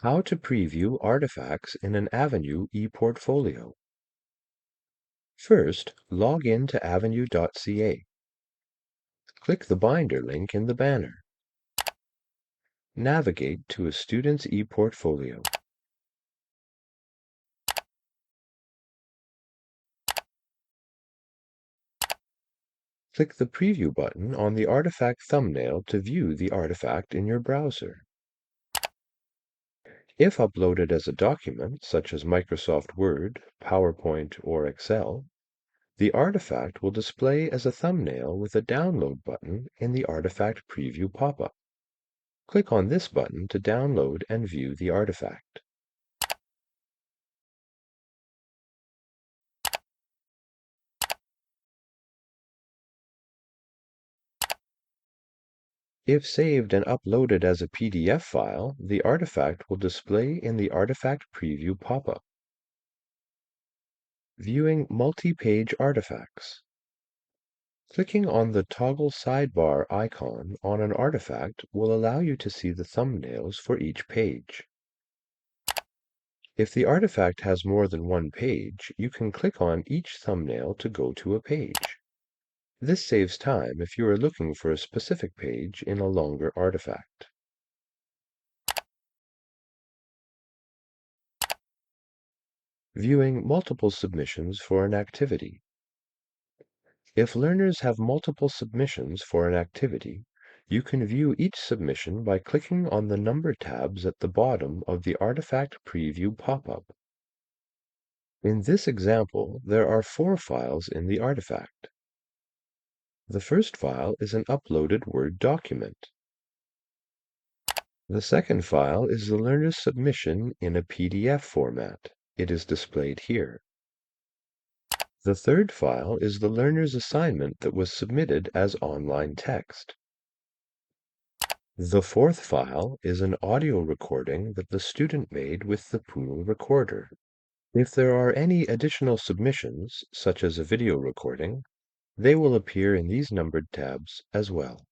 How to preview artifacts in an Avenue ePortfolio. First, log in to avenue.ca. Click the Binder link in the banner. Navigate to a student's ePortfolio. Click the Preview button on the artifact thumbnail to view the artifact in your browser. If uploaded as a document, such as Microsoft Word, PowerPoint, or Excel, the artifact will display as a thumbnail with a Download button in the Artifact Preview pop-up. Click on this button to download and view the artifact. If saved and uploaded as a PDF file, the artifact will display in the Artifact Preview pop-up. Viewing multi-page artifacts. Clicking on the toggle sidebar icon on an artifact will allow you to see the thumbnails for each page. If the artifact has more than one page, you can click on each thumbnail to go to a page. This saves time if you are looking for a specific page in a longer artifact. Viewing multiple submissions for an activity. If learners have multiple submissions for an activity, you can view each submission by clicking on the number tabs at the bottom of the Artifact Preview pop-up. In this example, there are 4 files in the artifact. The first file is an uploaded Word document. The second file is the learner's submission in a PDF format. It is displayed here. The third file is the learner's assignment that was submitted as online text. The fourth file is an audio recording that the student made with the Pool recorder. If there are any additional submissions, such as a video recording, they will appear in these numbered tabs as well.